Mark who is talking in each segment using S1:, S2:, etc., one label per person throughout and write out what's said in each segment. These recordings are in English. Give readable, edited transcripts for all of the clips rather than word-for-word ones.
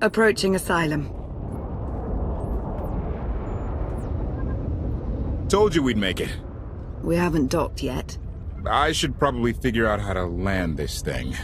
S1: Approaching Asylum.
S2: Told you we'd make it.
S1: We haven't docked yet.
S2: I should probably figure out how to land this thing.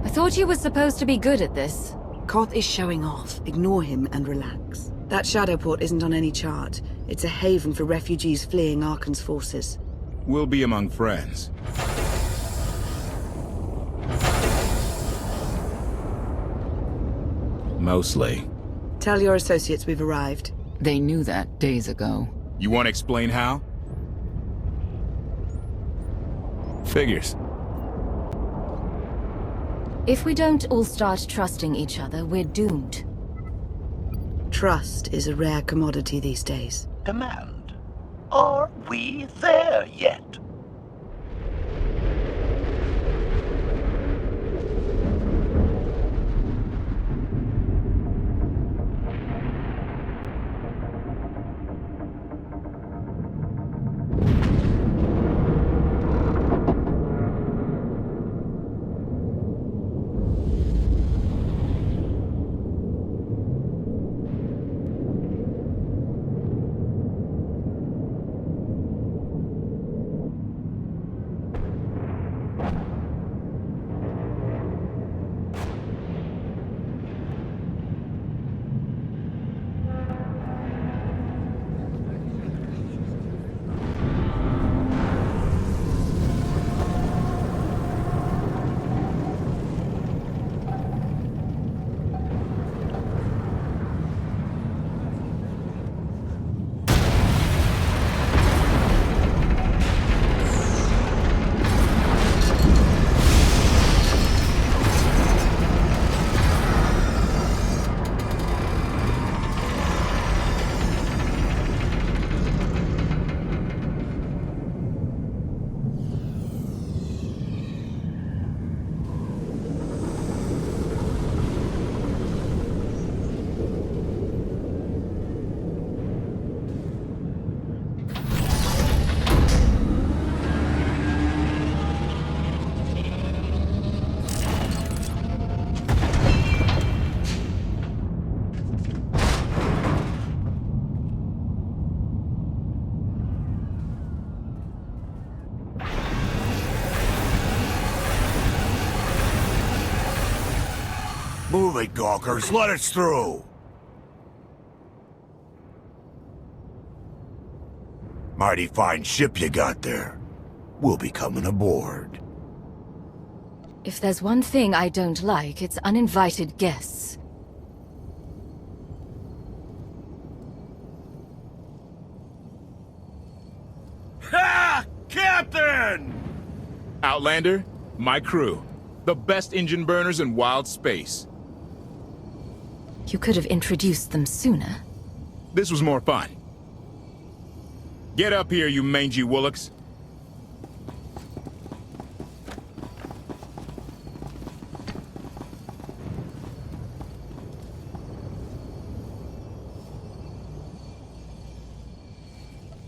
S3: I thought you were supposed to be good at this.
S1: KOTFE is showing off. Ignore him and relax. That shadow port isn't on any chart. It's a haven for refugees fleeing Arkan's forces.
S2: We'll be among friends. Mostly.
S1: Tell your associates we've arrived.
S4: They knew that days ago.
S2: You want to explain how? Figures.
S3: If we don't all start trusting each other, we're doomed.
S1: Trust is a rare commodity these days.
S5: Command. Are we there yet?
S6: Move it, gawkers. Let us through. Mighty fine ship you got there. We'll be coming aboard.
S3: If there's one thing I don't like, it's uninvited guests.
S6: Ha! Captain!
S2: Outlander, my crew. The best engine burners in wild space.
S3: You could have introduced them sooner.
S2: This was more fun. Get up here, you mangy woolocks.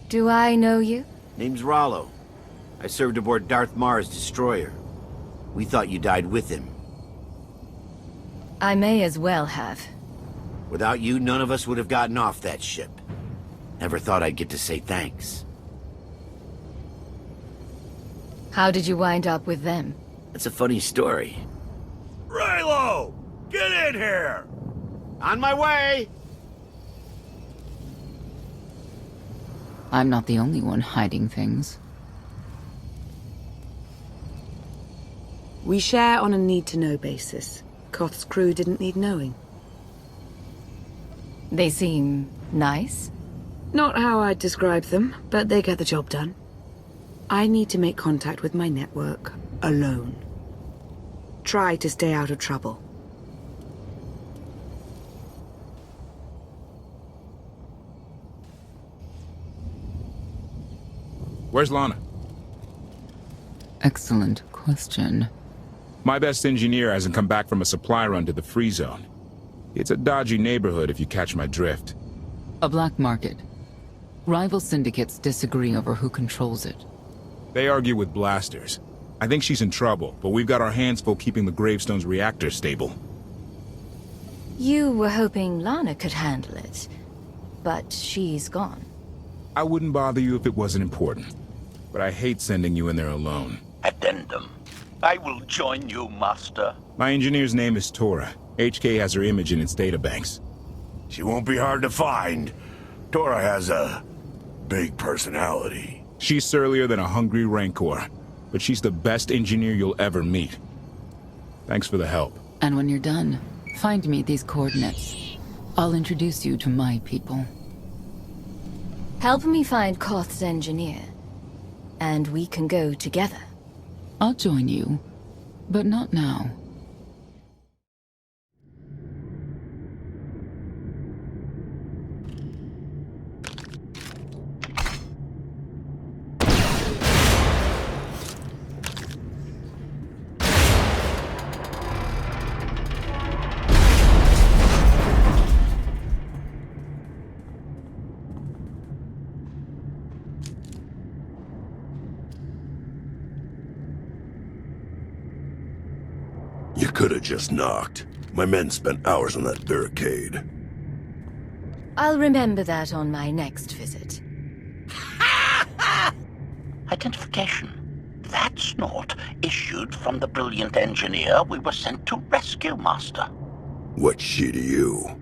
S3: Do I know you?
S7: Name's Rollo. I served aboard Darth Marr's destroyer. We thought you died with him.
S3: I may as well have.
S7: Without you, none of us would have gotten off that ship. Never thought I'd get to say thanks.
S3: How did you wind up with them?
S7: That's a funny story.
S6: Raylo! Get in here!
S7: On my way!
S4: I'm not the only one hiding things.
S1: We share on a need-to-know basis. KOTFE's crew didn't need knowing.
S3: They seem nice?
S1: Not how I'd describe them, but they get the job done. I need to make contact with my network, alone. Try to stay out of trouble.
S2: Where's Lana?
S4: Excellent question.
S2: My best engineer hasn't come back from a supply run to the free zone. It's a dodgy neighborhood if you catch my drift.
S4: A black market. Rival syndicates disagree over who controls it.
S2: They argue with blasters. I think she's in trouble, but we've got our hands full keeping the Gravestone's reactor stable.
S3: You were hoping Lana could handle it, but she's gone.
S2: I wouldn't bother you if it wasn't important, but I hate sending you in there alone.
S5: Addendum. I will join you, Master.
S2: My engineer's name is Tora. HK has her image in its databanks.
S6: She won't be hard to find. Tora has a big personality.
S2: She's surlier than a hungry rancor, but she's the best engineer you'll ever meet. Thanks for the help.
S4: And when you're done, find me these coordinates. I'll introduce you to my people.
S3: Help me find KOTFE's engineer, and we can go together.
S4: I'll join you, but not now.
S6: You could have just knocked. My men spent hours on that barricade.
S3: I'll remember that on my next visit.
S5: Identification. That's not issued from the brilliant engineer we were sent to rescue, Master.
S6: What's she to you?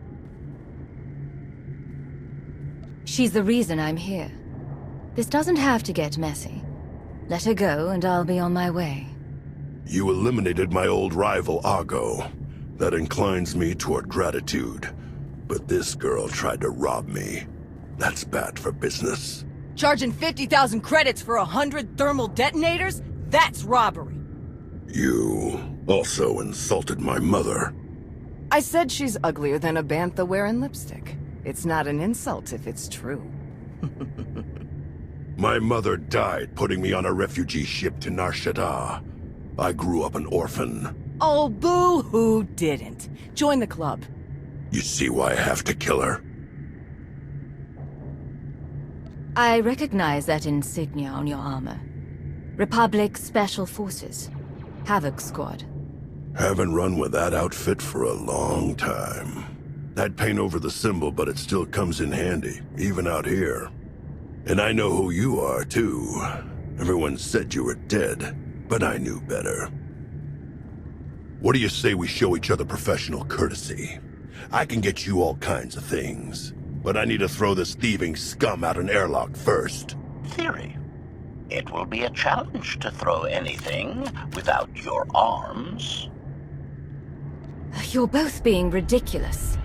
S3: She's the reason I'm here. This doesn't have to get messy. Let her go and I'll be on my way.
S6: You eliminated my old rival, Argo. That inclines me toward gratitude. But this girl tried to rob me. That's bad for business.
S8: Charging 50,000 credits for 100 thermal detonators? That's robbery.
S6: You also insulted my mother.
S8: I said she's uglier than a bantha wearing lipstick. It's not an insult if it's true.
S6: My mother died putting me on a refugee ship to Nar Shaddaa. I grew up an orphan.
S8: Oh, boo-hoo didn't. Join the club.
S6: You see why I have to kill her?
S3: I recognize that insignia on your armor. Republic Special Forces. Havoc Squad.
S6: Haven't run with that outfit for a long time. I'd paint over the symbol, but it still comes in handy, even out here. And I know who you are, too. Everyone said you were dead, but I knew better. What do you say we show each other professional courtesy? I can get you all kinds of things, but I need to throw this thieving scum out an airlock first.
S5: Theory. It will be a challenge to throw anything without your arms.
S3: You're both being ridiculous.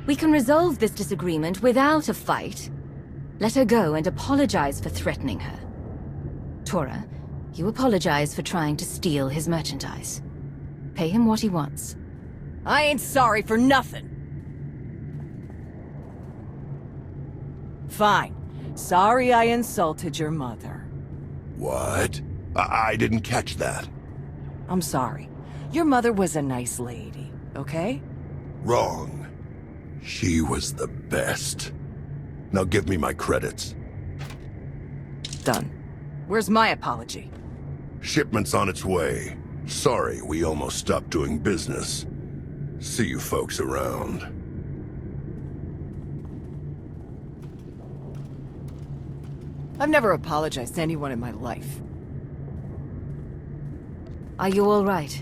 S3: We can resolve this disagreement without a fight. Let her go and apologize for threatening her. Tora, you apologize for trying to steal his merchandise. Pay him what he wants.
S8: I ain't sorry for nothing. Fine. Sorry I insulted your mother.
S6: What? I didn't catch that.
S8: I'm sorry. Your mother was a nice lady, okay?
S6: Wrong. She was the best. Now give me my credits.
S8: Done. Where's my apology?
S6: Shipment's on its way. Sorry, we almost stopped doing business. See you folks around.
S8: I've never apologized to anyone in my life.
S3: Are you all right?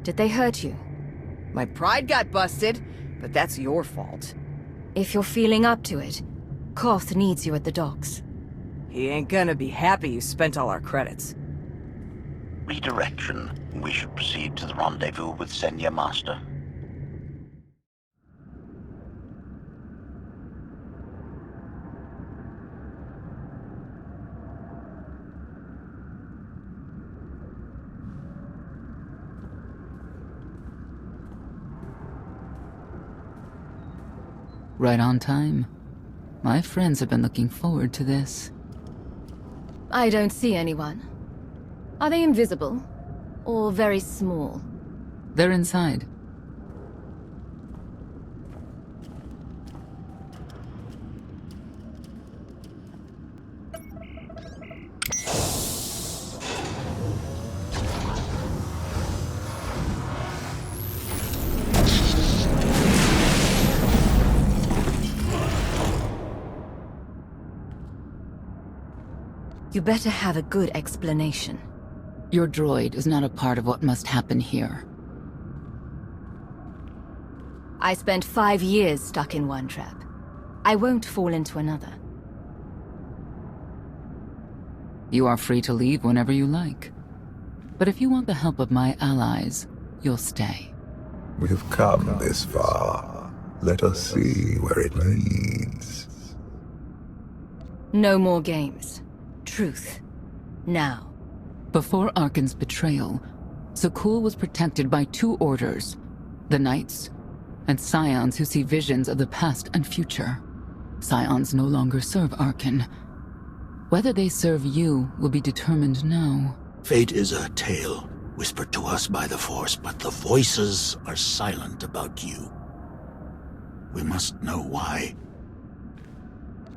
S3: Did they hurt you?
S8: My pride got busted, but that's your fault.
S3: If you're feeling up to it, KOTFE needs you at the docks.
S8: He ain't gonna be happy you spent all our credits.
S5: Redirection. We should proceed to the rendezvous with Senya, Master.
S4: Right on time. My friends have been looking forward to this.
S3: I don't see anyone. Are they invisible? Or very small?
S4: They're inside.
S3: You better have a good explanation.
S4: Your droid is not a part of what must happen here.
S3: I spent 5 years stuck in one trap. I won't fall into another.
S4: You are free to leave whenever you like. But if you want the help of my allies, you'll stay.
S9: We've come this far. Let us see where it leads.
S3: No more games. Truth. Now.
S4: Before Arkan's betrayal, Zakul was protected by 2 orders. The Knights, and Scions who see visions of the past and future. Scions no longer serve Arkan. Whether they serve you will be determined now.
S5: Fate is a tale whispered to us by the Force, but the voices are silent about you. We must know why.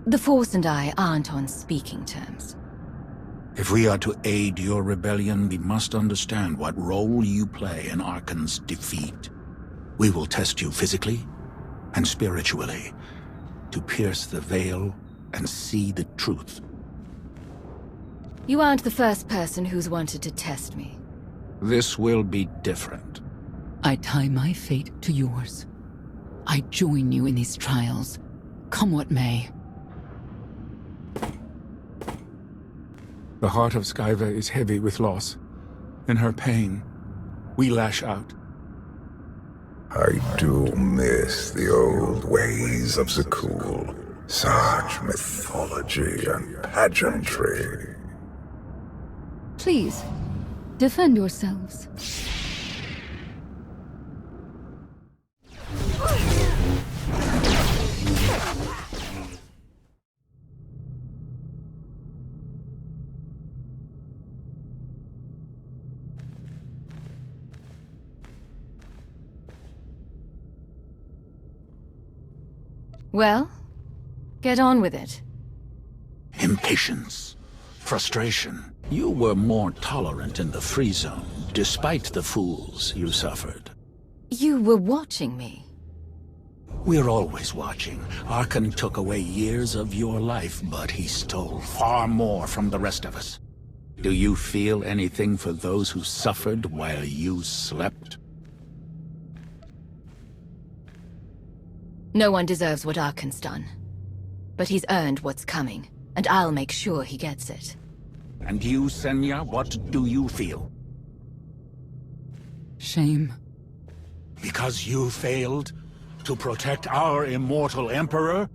S3: The Force and I aren't on speaking terms.
S5: If we are to aid your rebellion, we must understand what role you play in Arkan's defeat. We will test you physically and spiritually to pierce the veil and see the truth.
S3: You aren't the first person who's wanted to test me.
S5: This will be different.
S4: I tie my fate to yours. I join you in these trials, come what may.
S10: The heart of Skyva is heavy with loss. In her pain, we lash out.
S9: I do miss the old ways of Zakul. Such mythology and pageantry.
S11: Please, defend yourselves.
S3: Well, get on with it.
S5: Impatience. Frustration. You were more tolerant in the free zone, despite the fools you suffered.
S3: You were watching me.
S5: We're always watching. Arkan took away years of your life, but he stole far more from the rest of us. Do you feel anything for those who suffered while you slept?
S3: No one deserves what Arkan's done. But he's earned what's coming, and I'll make sure he gets it.
S5: And you, Senya, what do you feel?
S4: Shame.
S5: Because you failed to protect our immortal Emperor?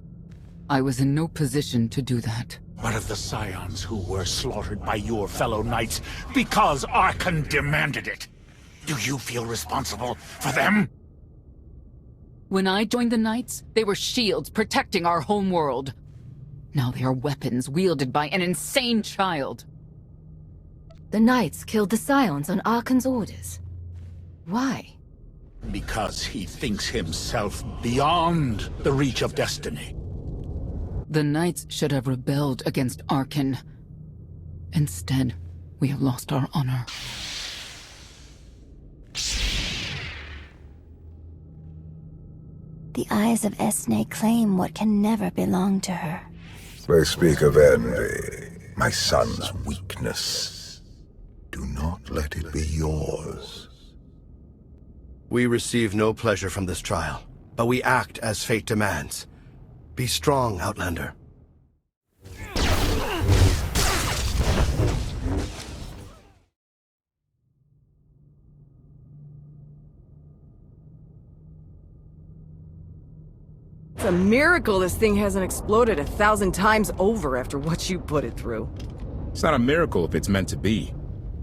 S4: I was in no position to do that.
S5: What of the Scions who were slaughtered by your fellow Knights because Arkan demanded it? Do you feel responsible for them?
S4: When I joined the Knights, they were shields protecting our home world. Now they are weapons wielded by an insane child.
S3: The Knights killed the Scions on Arkan's orders. Why?
S5: Because he thinks himself beyond the reach of destiny.
S4: The Knights should have rebelled against Arkan. Instead, we have lost our honor.
S12: The eyes of Esne claim what can never belong to her.
S9: They speak of envy, my son's weakness. Do not let it be yours.
S13: We receive no pleasure from this trial, but we act as fate demands. Be strong, Outlander.
S8: It's a miracle this thing hasn't exploded 1,000 times over after what you put it through.
S2: It's not a miracle if it's meant to be.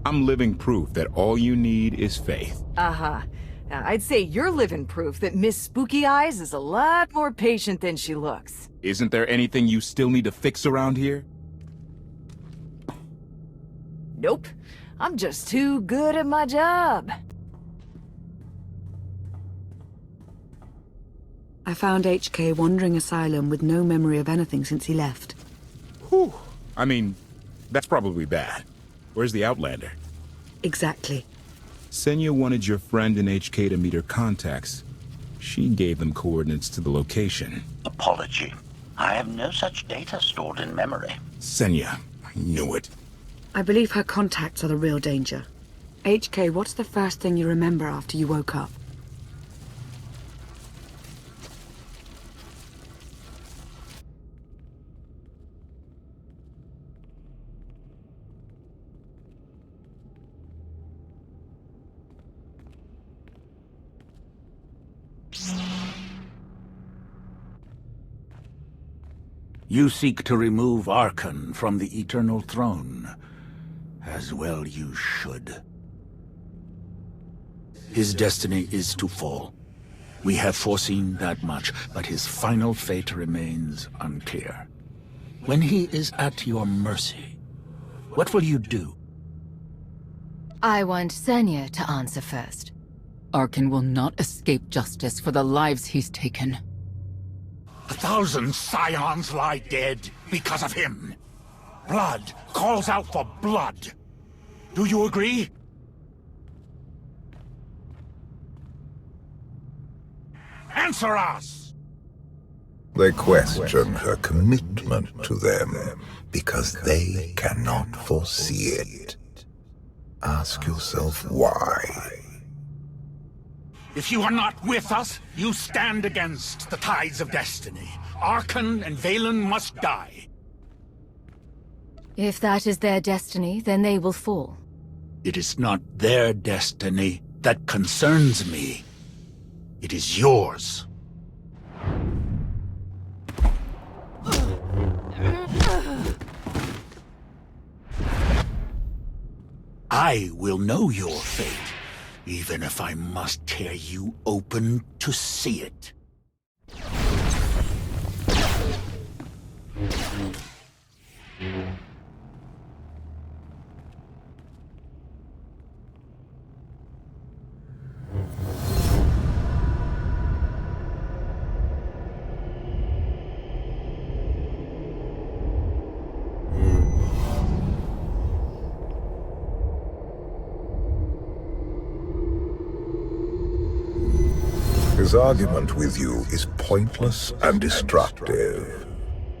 S2: I'm living proof that all you need is faith.
S8: Uh-huh. I'd say you're living proof that Miss Spooky Eyes is a lot more patient than she looks.
S2: Isn't there anything you still need to fix around here?
S8: Nope. I'm just too good at my job.
S1: I found HK wandering Asylum with no memory of anything since he left.
S2: Whew. I mean, that's probably bad. Where's the Outlander?
S1: Exactly.
S2: Senya wanted your friend in HK to meet her contacts. She gave them coordinates to the location.
S5: Apology. I have no such data stored in memory.
S2: Senya,
S5: knew it.
S1: I believe her contacts are the real danger. HK, what's the first thing you remember after you woke up?
S5: You seek to remove Archon from the Eternal Throne. As well you should. His destiny is to fall. We have foreseen that much, but his final fate remains unclear. When he is at your mercy, what will you do?
S3: I want Senya to answer first.
S4: Archon will not escape justice for the lives he's taken.
S5: 1,000 scions lie dead because of him. Blood calls out for blood. Do you agree? Answer us!
S9: They question her commitment to them because they cannot foresee it. Ask yourself why.
S5: If you are not with us, you stand against the tides of destiny. Archon and Valen must die.
S3: If that is their destiny, then they will fall.
S5: It is not their destiny that concerns me. It is yours. I will know your fate, even if I must tear you open to see it.
S9: His argument with you is pointless and destructive.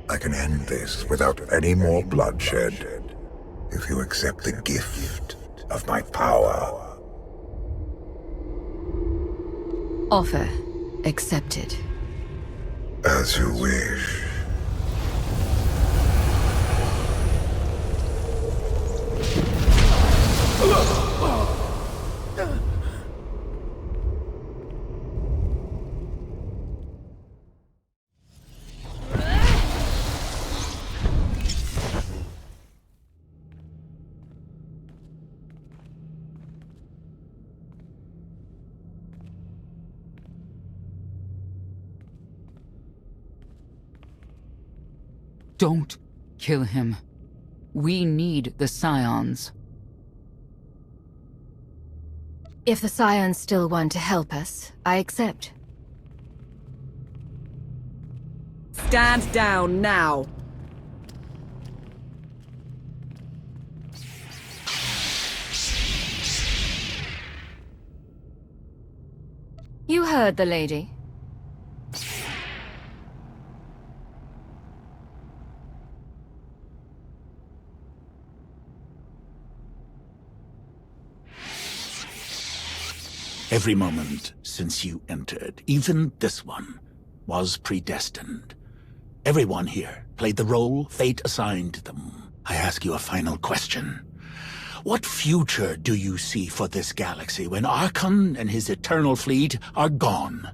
S9: I can end this without any more bloodshed, if you accept the gift of my power.
S3: Offer accepted.
S9: As you wish.
S4: Don't kill him. We need the Scions.
S3: If the Scions still want to help us, I accept.
S1: Stand down now.
S3: You heard the lady.
S5: Every moment since you entered, even this one, was predestined. Everyone here played the role fate assigned them. I ask you a final question. What future do you see for this galaxy when Archon and his eternal fleet are gone?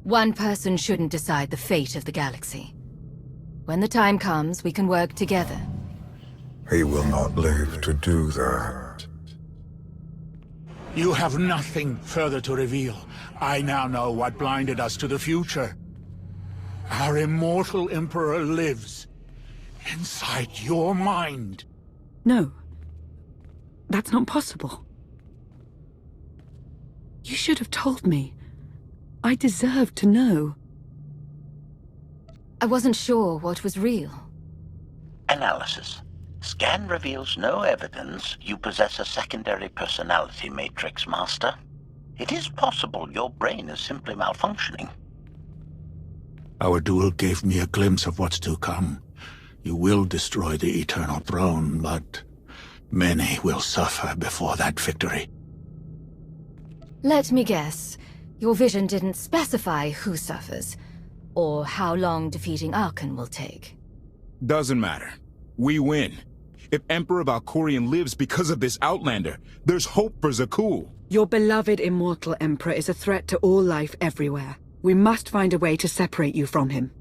S3: One person shouldn't decide the fate of the galaxy. When the time comes, we can work together.
S9: He will not live to do that.
S5: You have nothing further to reveal. I now know what blinded us to the future. Our immortal Emperor lives inside your mind.
S1: No. That's not possible. You should have told me. I deserved to know.
S3: I wasn't sure what was real.
S14: Analysis. Scan reveals no evidence you possess a secondary personality matrix, Master. It is possible your brain is simply malfunctioning.
S5: Our duel gave me a glimpse of what's to come. You will destroy the Eternal Throne, but many will suffer before that victory.
S3: Let me guess. Your vision didn't specify who suffers, or how long defeating Archon will take.
S2: Doesn't matter. We win. If Emperor Valkorion lives because of this Outlander, there's hope for Zakul.
S1: Your beloved immortal Emperor is a threat to all life everywhere. We must find a way to separate you from him.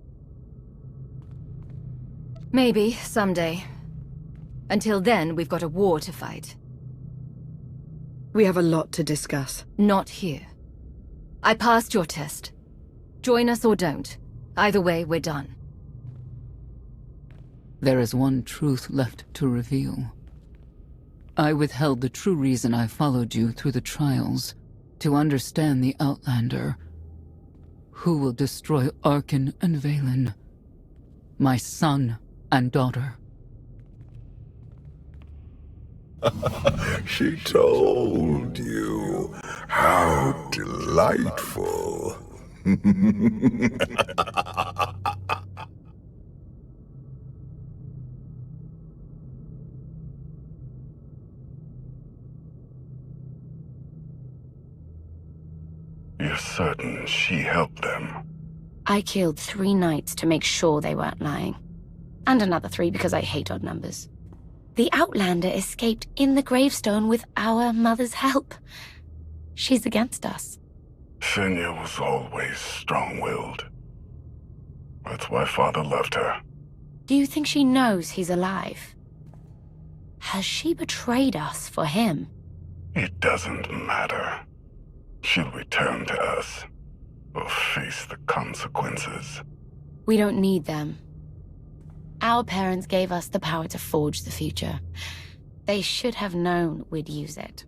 S3: Maybe, someday. Until then, we've got a war to fight.
S1: We have a lot to discuss.
S3: Not here. I passed your test. Join us or don't. Either way, we're done.
S4: There is one truth left to reveal. I withheld the true reason I followed you through the trials, to understand the Outlander, who will destroy Archon and Valen, my son and daughter.
S9: She told you. How delightful.
S15: You're certain she helped them?
S16: I killed 3 knights to make sure they weren't lying. And another 3 because I hate odd numbers. The Outlander escaped in the gravestone with our mother's help. She's against us.
S15: Senya was always strong-willed. That's why Father left her.
S16: Do you think she knows he's alive? Has she betrayed us for him?
S15: It doesn't matter. She'll return to us, or face the consequences.
S16: We don't need them. Our parents gave us the power to forge the future. They should have known we'd use it.